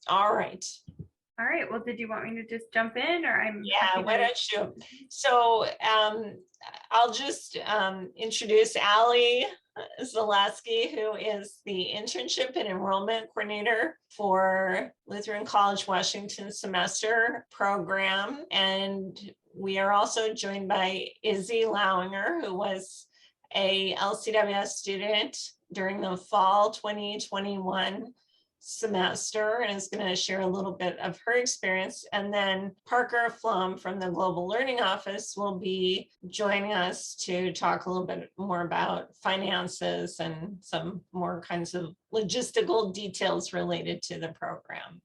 All right. All right. Well, did you want me to just jump in, or I'm Yeah, happy why to? don't you? So I'll just introduce Ali Zaleski, who is the Internship and Enrollment Coordinator for Lutheran College Washington semester program. And we are also joined by Izzy Lauinger, who was a LCWS student during the fall 2021 semester and is going to share a little bit of her experience. And then Parker Flum from the Global Learning Office will be joining us to talk a little bit more about finances and some more kinds of logistical details related to the program.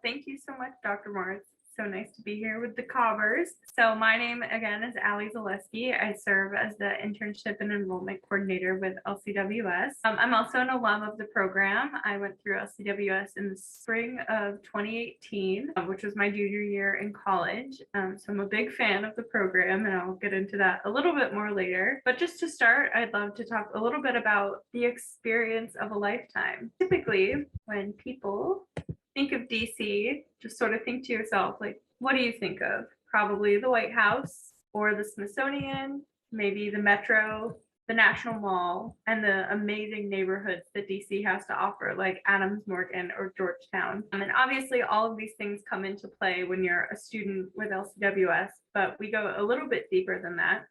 Thank you so much, Dr. Morris. So nice to be here with the Cobbers. So my name again is Ali Zaleski. I serve as the Internship and Enrollment Coordinator with LCWS. I'm also an alum of the program. I went through LCWS in the spring of 2018, which was my junior year in college. So I'm a big fan of the program, and I'll get into that a little bit more later. But just to start, I'd love to talk a little bit about the experience of a lifetime. Typically, when people think of DC, just sort of think to yourself, like, what do you think of? Probably the White House or the Smithsonian, maybe the Metro, the National Mall, and the amazing neighborhoods that DC has to offer, like Adams Morgan or Georgetown. And obviously, all of these things come into play when you're a student with LCWS, but we go a little bit deeper than that.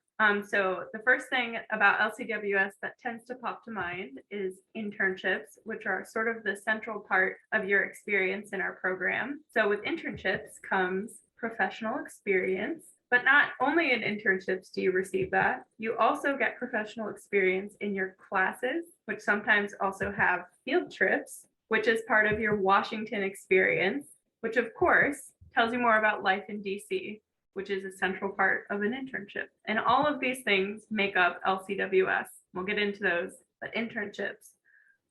So the first thing about LCWS that tends to pop to mind is internships, which are sort of the central part of your experience in our program. So with internships comes professional experience, but not only in internships do you receive that, you also get professional experience in your classes, which sometimes also have field trips, which is part of your Washington experience, which of course tells you more about life in DC, which is a central part of an internship. And all of these things make up LCWS. We'll get into those, but internships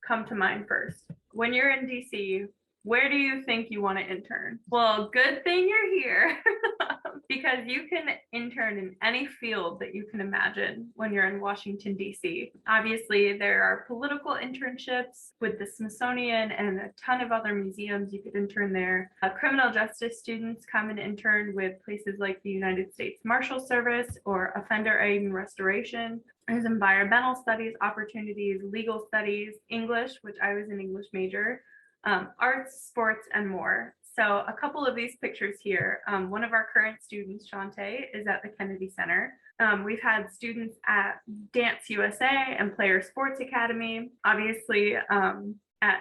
come to mind first. When you're in DC, where do you think you want to intern? Well, good thing you're here because you can intern in any field that you can imagine when you're in Washington, D.C. Obviously, there are political internships with the Smithsonian and a ton of other museums you could intern there. Criminal justice students come and intern with places like the United States Marshal Service or Offender Aid and Restoration. There's environmental studies opportunities, legal studies, English, which I was an English major, arts, sports, and more. So a couple of these pictures here, one of our current students, Shantae, is at the Kennedy Center. We've had students at Dance USA and Player Sports Academy, obviously at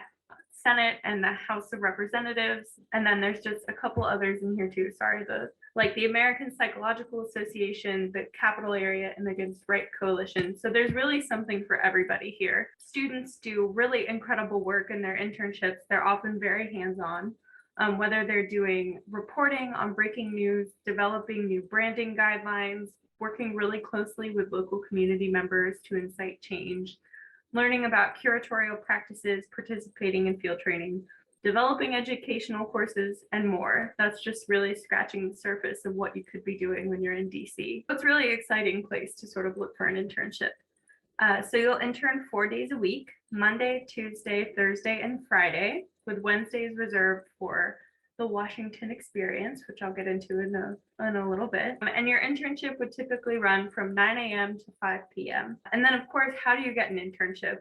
Senate and the House of Representatives. And then there's just a couple others in here too. Sorry, the American Psychological Association, the Capital Area and Against Right Coalition. So there's really something for everybody here. Students do really incredible work in their internships. They're often very hands-on, whether they're doing reporting on breaking news, developing new branding guidelines, working really closely with local community members to incite change, learning about curatorial practices, participating in field training, developing educational courses, and more. That's just really scratching the surface of what you could be doing when you're in DC. It's a really exciting place to sort of look for an internship. So you'll intern 4 days a week, Monday, Tuesday, Thursday, and Friday, with Wednesdays reserved for the Washington experience, which I'll get into in a little bit. And your internship would typically run from 9 a.m. to 5 p.m. And then, of course, how do you get an internship?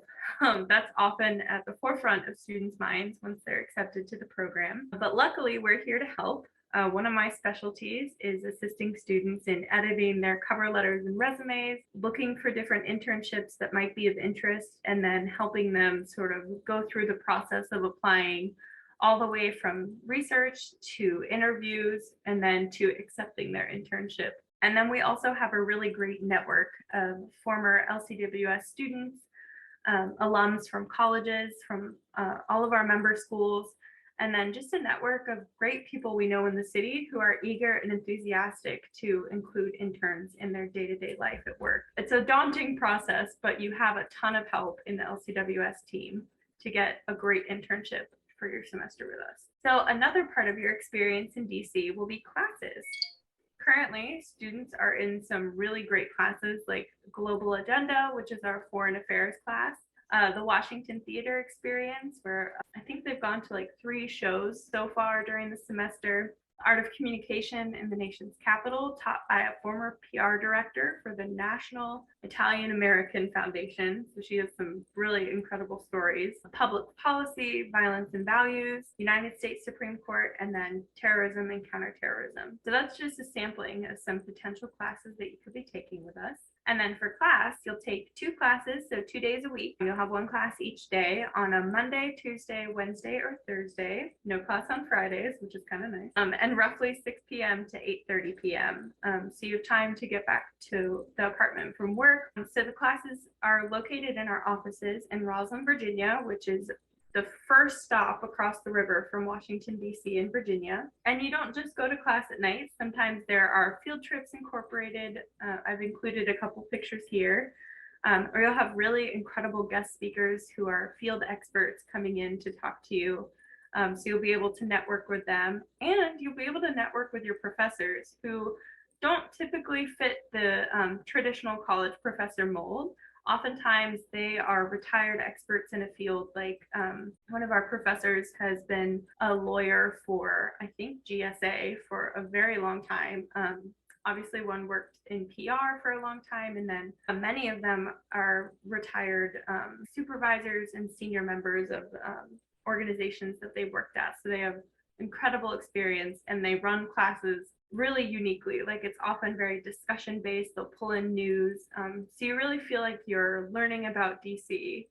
That's often at the forefront of students' minds once they're accepted to the program. But luckily, we're here to help. One of my specialties is assisting students in editing their cover letters and resumes, looking for different internships that might be of interest, and then helping them sort of go through the process of applying all the way from research to interviews and then to accepting their internship. And then we also have a really great network of former LCWS students, alums from colleges, from all of our member schools, and then just a network of great people we know in the city who are eager and enthusiastic to include interns in their day-to-day life at work. It's a daunting process, but you have a ton of help in the LCWS team to get a great internship for your semester with us. So another part of your experience in DC will be classes. Currently, students are in some really great classes like Global Agenda, which is our foreign affairs class, The Washington Theater Experience, where I think they've gone to like 3 shows so far during the semester. Art of Communication in the nation's capital, taught by a former PR director for the National Italian American Foundation. So she has some really incredible stories. Public Policy, Violence and Values, United States Supreme Court, and then Terrorism and Counterterrorism. So that's just a sampling of some potential classes that you could be taking with us. And then for class, you'll take 2 classes, so 2 days a week. You'll have 1 class each day on a Monday, Tuesday, Wednesday, or Thursday. No class on Fridays, which is kind of nice. And roughly 6 p.m. to 8:30 p.m. So you have time to get back to the apartment from work. So the classes are located in our offices in Roslyn, Virginia, which is the first stop across the river from Washington, D.C. in Virginia. And you don't just go to class at night. Sometimes there are field trips incorporated. I've included a couple pictures here. Or you'll have really incredible guest speakers who are field experts coming in to talk to you. So you'll be able to network with them, and you'll be able to network with your professors who don't typically fit the traditional college professor mold. Oftentimes they are retired experts in a field. Like one of our professors has been a lawyer for, I think, GSA for a very long time. Obviously one worked in PR for a long time, and then many of them are retired supervisors and senior members of organizations that they worked at. So they have incredible experience, and they run classes really uniquely. Like, it's often very discussion based. They'll pull in news. So you really feel like you're learning about DC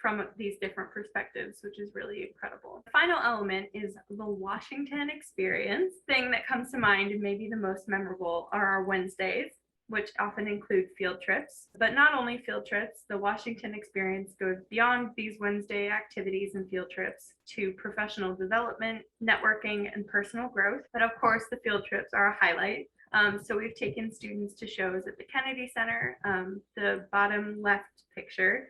from these different perspectives, which is really incredible. The final element is the Washington experience. Thing that comes to mind, and maybe the most memorable, are our Wednesdays, which often include field trips. But not only field trips, the Washington experience goes beyond these Wednesday activities and field trips to professional development, networking, and personal growth. But of course, the field trips are a highlight. So we've taken students to shows at the Kennedy Center. The bottom left picture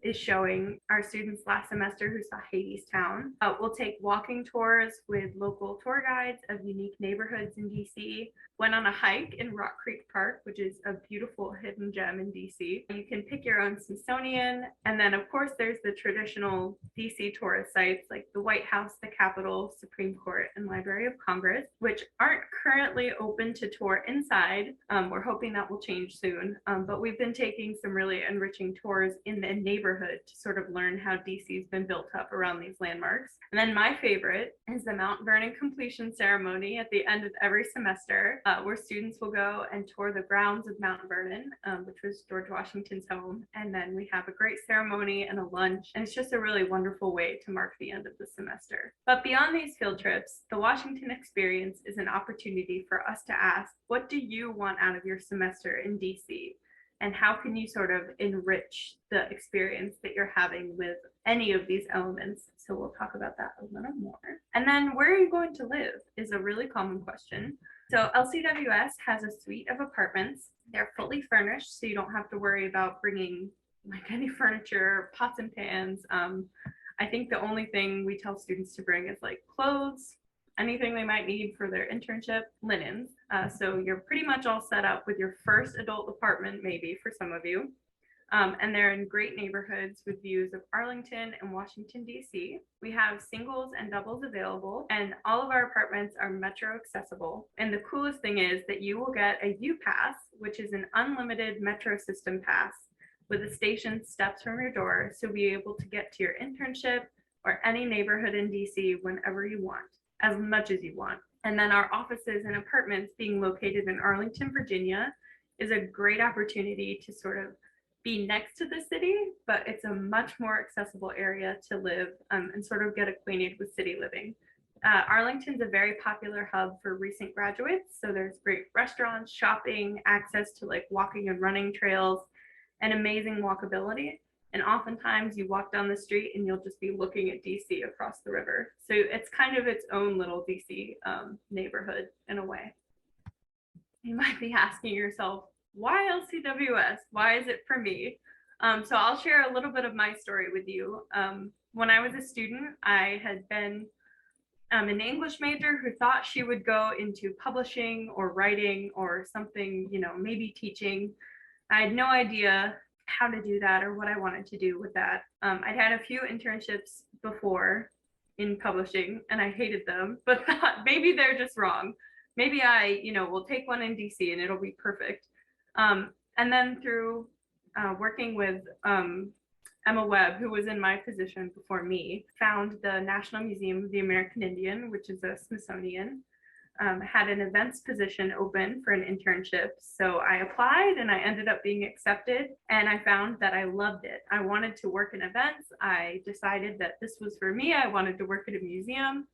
is showing our students last semester who saw Hadestown. We'll take walking tours with local tour guides of unique neighborhoods in DC. Went on a hike in Rock Creek Park, which is a beautiful hidden gem in DC. You can pick your own Smithsonian. And then of course there's the traditional DC tourist sites like the White House, the Capitol, Supreme Court, and Library of Congress, which aren't currently open to tour inside. We're hoping that will change soon. But we've been taking some really enriching tours in the neighborhood to sort of learn how DC's been built up around these landmarks. And then my favorite is the Mount Vernon completion ceremony at the end of every semester, where students will go and tour the grounds of Mount Vernon, which was George Washington's home. And then we have a great ceremony and a lunch, and it's just a really wonderful way to mark the end of the semester. But beyond these field trips, the Washington experience is an opportunity for us to ask, what do you want out of your semester in DC? And how can you sort of enrich the experience that you're having with any of these elements? So we'll talk about that a little more. And then, where are you going to live is a really common question. So LCWS has a suite of apartments. They're fully furnished, so you don't have to worry about bringing like any furniture, pots and pans. I think the only thing we tell students to bring is like clothes, anything they might need for their internship, linens. So you're pretty much all set up with your first adult apartment, maybe for some of you. And they're in great neighborhoods with views of Arlington and Washington, D.C. We have singles and doubles available, and all of our apartments are metro accessible. And the coolest thing is that you will get a U-Pass, which is an unlimited metro system pass with a station steps from your door, so be able to get to your internship or any neighborhood in D.C. whenever you want, as much as you want. And then our offices and apartments being located in Arlington, Virginia is a great opportunity to sort of be next to the city, but it's a much more accessible area to live and sort of get acquainted with city living. Arlington's a very popular hub for recent graduates, so there's great restaurants, shopping, access to like walking and running trails, and amazing walkability. And oftentimes you walk down the street and you'll just be looking at DC across the river. So it's kind of its own little DC neighborhood in a way. You might be asking yourself, why LCWS? Why is it for me? So I'll share a little bit of my story with you. When I was a student, I had been an English major who thought she would go into publishing or writing or something, you know, maybe teaching. I had no idea how to do that or what I wanted to do with that. I'd had a few internships before in publishing and I hated them, but thought maybe they're just wrong. Maybe I, will take one in DC and it'll be perfect. And then through working with Emma Webb, who was in my position before me, found the National Museum of the American Indian, which is a Smithsonian, had an events position open for an internship. So I applied and I ended up being accepted, and I found that I loved it. I wanted to work in events. I decided that this was for me. I wanted to work at a museum,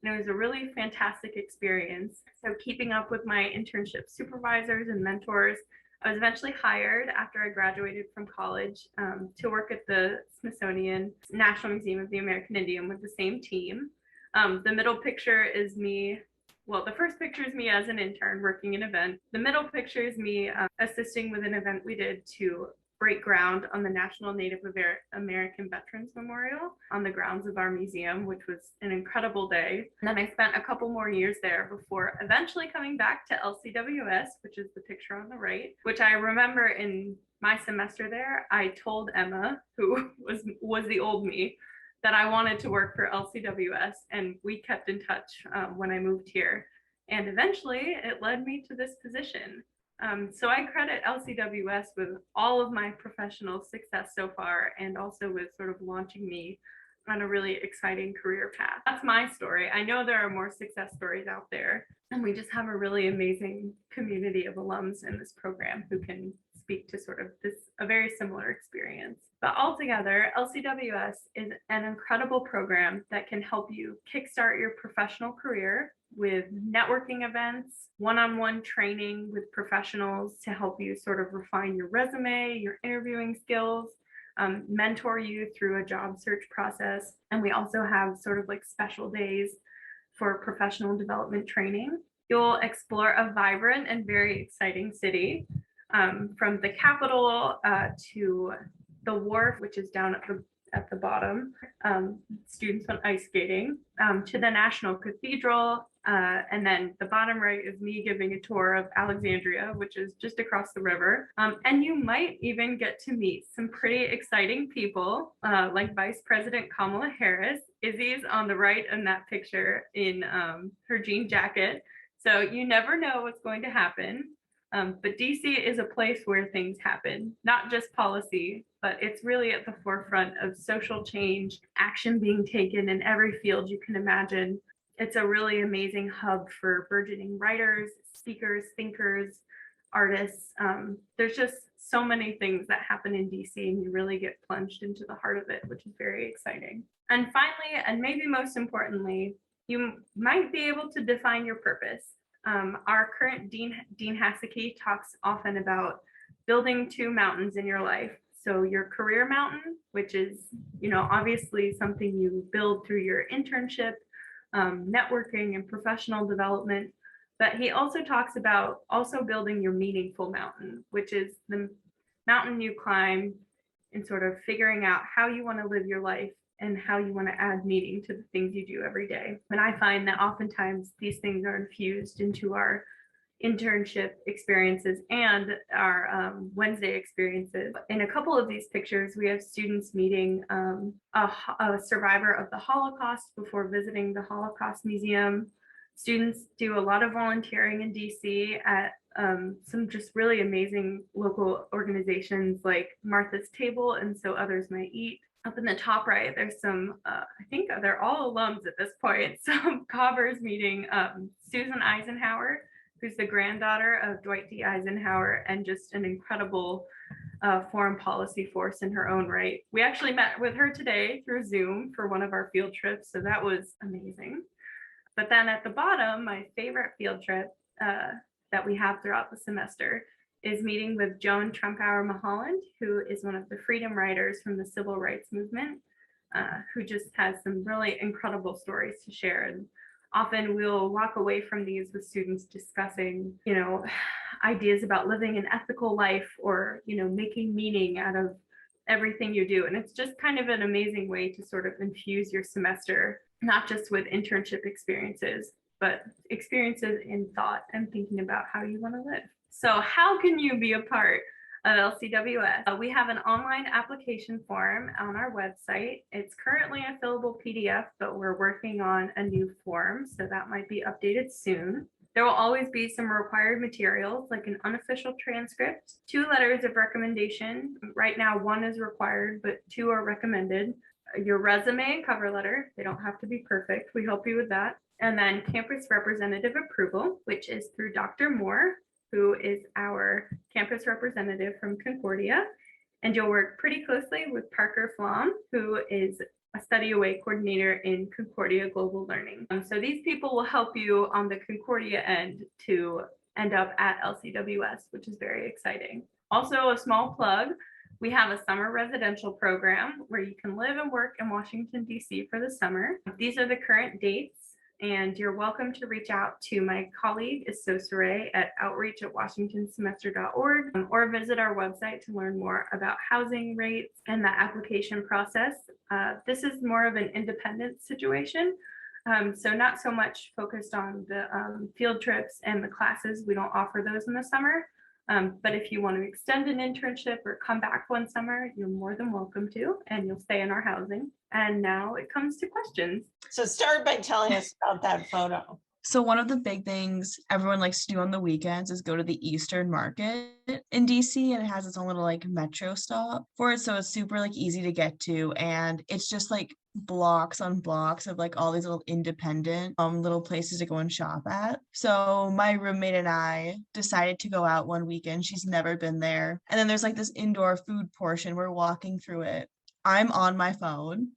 and it was a really fantastic experience. So keeping up with my internship supervisors and mentors, I was eventually hired after I graduated from college to work at the Smithsonian National Museum of the American Indian with the same team. The middle picture is me. Well, the first picture is me as an intern working an event. The middle picture is me assisting with an event we did to break ground on the National Native American Veterans Memorial on the grounds of our museum, which was an incredible day. And then I spent a couple more years there before eventually coming back to LCWS, which is the picture on the right, which I remember in my semester there, I told Emma, who was the old me, that I wanted to work for LCWS, and we kept in touch when I moved here. And eventually it led me to this position. So I credit LCWS with all of my professional success so far, and also with sort of launching me on a really exciting career path. That's my story. I know there are more success stories out there, and we just have a really amazing community of alums in this program who can speak to sort of a very similar experience. But altogether, LCWS is an incredible program that can help you kickstart your professional career with networking events, one-on-one training with professionals to help you sort of refine your resume, your interviewing skills, mentor you through a job search process. And we also have sort of like special days for professional development training. You'll explore a vibrant and very exciting city, from the Capitol to the wharf, which is down at the bottom. Students went ice skating, to the National Cathedral, and then the bottom right is me giving a tour of Alexandria, which is just across the river. And you might even get to meet some pretty exciting people, like Vice President Kamala Harris. Izzy's on the right in that picture in her jean jacket. So you never know what's going to happen. But DC is a place where things happen, not just policy, but it's really at the forefront of social change, action being taken in every field you can imagine. It's a really amazing hub for burgeoning writers, speakers, thinkers, artists. There's just so many things that happen in DC, and you really get plunged into the heart of it, which is very exciting. And finally, and maybe most importantly, you might be able to define your purpose. Our current Dean Haseke talks often about building two mountains in your life. So your career mountain, which is, obviously something you build through your internship, networking and professional development. But he also talks about also building your meaningful mountain, which is the mountain you climb in sort of figuring out how you want to live your life and how you want to add meaning to the things you do every day. And I find that oftentimes these things are infused into our internship experiences and our Wednesday experiences. In a couple of these pictures, we have students meeting a survivor of the Holocaust before visiting the Holocaust Museum. Students do a lot of volunteering in DC at some just really amazing local organizations like Martha's Table and So Others Might Eat. Up in the top right, there's some, I think they're all alums at this point, some Cobbers meeting Susan Eisenhower, who's the granddaughter of Dwight D. Eisenhower and just an incredible foreign policy force in her own right. We actually met with her today through Zoom for one of our field trips, so that was amazing. But then at the bottom, my favorite field trip that we have throughout the semester is meeting with Joan Trumpauer Mulholland, who is one of the freedom writers from the civil rights movement, who just has some really incredible stories to share. And often we'll walk away from these with students discussing, ideas about living an ethical life or, making meaning out of everything you do. And it's just kind of an amazing way to sort of infuse your semester, not just with internship experiences, but experiences in thought and thinking about how you want to live. So how can you be a part of LCWS. We have an online application form on our website. It's currently a fillable PDF, but we're working on a new form, so that might be updated soon. There will always be some required materials like an unofficial transcript, 2 letters of recommendation. Right now, 1 is required, but 2 are recommended. Your resume and cover letter, they don't have to be perfect. We help you with that. And then campus representative approval, which is through Dr. Moore, who is our campus representative from Concordia. And you'll work pretty closely with Parker Flom, who is a study away coordinator in Concordia Global Learning. So these people will help you on the Concordia end to end up at LCWS, which is very exciting. Also, a small plug, we have a summer residential program where you can live and work in Washington, D.C. for the summer. These are the current dates, and you're welcome to reach out to my colleague, Isosare, at outreach@washingtonsemester.org, or visit our website to learn more about housing rates and the application process. This is more of an independent situation, so not so much focused on the field trips and the classes. We don't offer those in the summer. But if you want to extend an internship or come back one summer, you're more than welcome to, and you'll stay in our housing. And now it comes to questions. So start by telling us about that photo. So one of the big things everyone likes to do on the weekends is go to the Eastern Market in DC, and it has its own little like metro stop for it. So it's super like easy to get to, and it's just like blocks on blocks of like all these little independent little places to go and shop at. So my roommate and I decided to go out one weekend. She's never been there. And then there's like this indoor food portion. We're walking through it. I'm on my phone.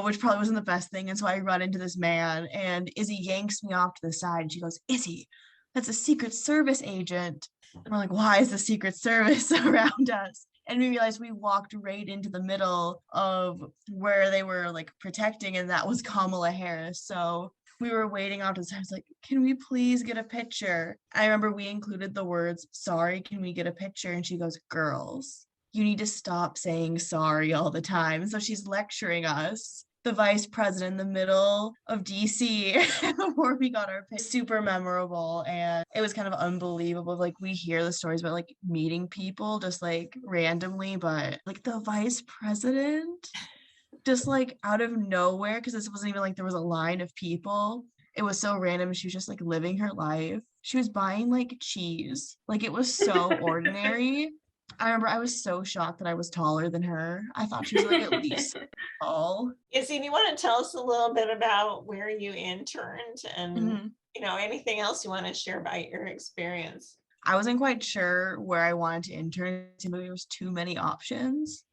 Which probably wasn't the best thing. And so I run into this man, and Izzy yanks me off to the side, and she goes, "Izzy, that's a Secret Service agent." And we're like, why is the Secret Service around us? And we realized we walked right into the middle of where they were like protecting, and that was Kamala Harris. So we were waiting off to the side. I was like, "Can we please get a picture?" I remember we included the words, "Sorry, can we get a picture?" And she goes, "Girls, you need to stop saying sorry all the time." So she's lecturing us, the vice president in the middle of DC before we got our pick. Super memorable. And it was kind of unbelievable. Like we hear the stories about like meeting people just like randomly, but like the vice president just like out of nowhere, because this wasn't even like there was a line of people. It was so random. She was just like living her life. She was buying like cheese. Like it was so ordinary. I remember I was so shocked that I was taller than her. I thought she was like at least tall. Izzy, do you want to tell us a little bit about where you interned and anything else you want to share about your experience? I wasn't quite sure where I wanted to intern. Maybe there was too many options.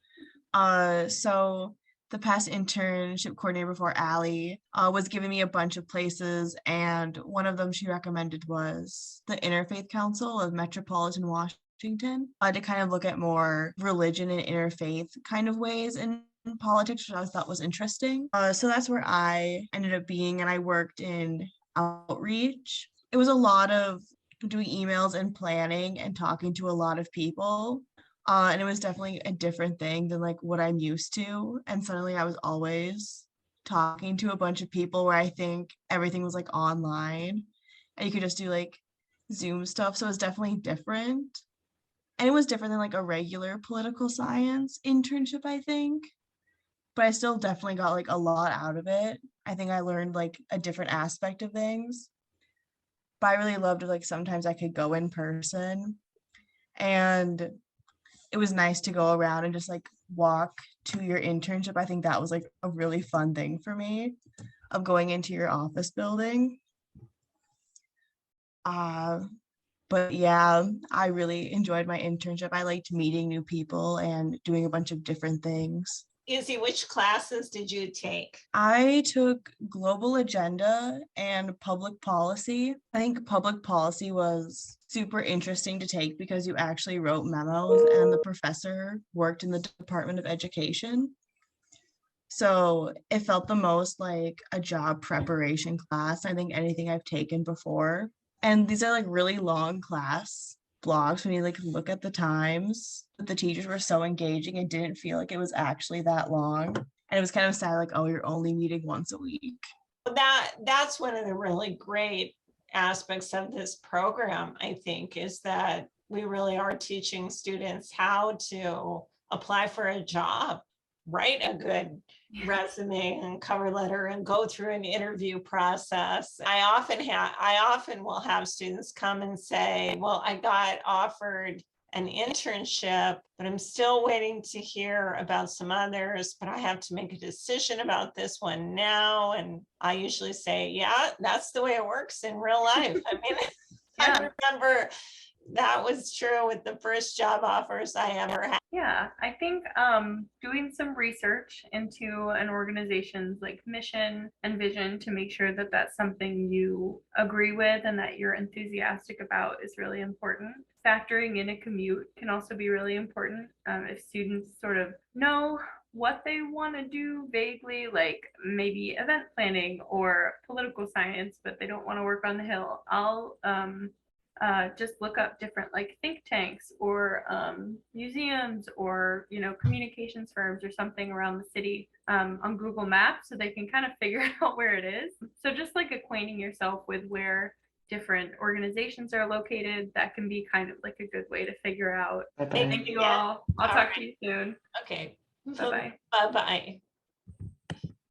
So the past internship coordinator before Allie was giving me a bunch of places, and one of them she recommended was the Interfaith Council of Metropolitan Washington. To kind of look at more religion and interfaith kind of ways in politics, which I thought was interesting. So that's where I ended up being, and I worked in outreach. It was a lot of doing emails and planning and talking to a lot of people. And it was definitely a different thing than like what I'm used to. And suddenly I was always talking to a bunch of people where I think everything was like online and you could just do like Zoom stuff. So it was definitely different. And it was different than like a regular political science internship, I think. But I still definitely got like a lot out of it. I think I learned like a different aspect of things. But I really loved it. Like sometimes I could go in person, and it was nice to go around and just like walk to your internship. I think that was like a really fun thing for me, of going into your office building. But yeah, I really enjoyed my internship. I liked meeting new people and doing a bunch of different things. Izzy, which classes did you take? I took global agenda and public policy. I think public policy was super interesting to take because you actually wrote memos, and the professor worked in the Department of Education. So it felt the most like a job preparation class, I think, anything I've taken before. And these are like really long class blocks when you like look at the times. The teachers were so engaging and didn't feel like it was actually that long. And it was kind of sad, like, oh, you're only meeting once a week. That's one of the really great aspects of this program, I think, is that we really are teaching students how to apply for a job, write a good resume and cover letter and go through an interview process. I often will have students come and say, well, I got offered an internship, but I'm still waiting to hear about some others, but I have to make a decision about this one now. And I usually say, yeah, that's the way it works in real life. I mean, I remember that was true with the first job offers I ever had. Yeah, I think doing some research into an organization's like mission and vision to make sure that that's something you agree with and that you're enthusiastic about is really important. Factoring in a commute can also be really important. If students sort of know what they want to do vaguely, like maybe event planning or political science, but they don't want to work on the Hill, I'll just look up different like think tanks or museums or communications firms or something around the city on Google Maps so they can kind of figure out where it is. So just like acquainting yourself with where different organizations are located, that can be kind of like a good way to figure out. Bye-bye. Thank you all. I'll talk to you soon. Okay. Bye-bye. Bye-bye.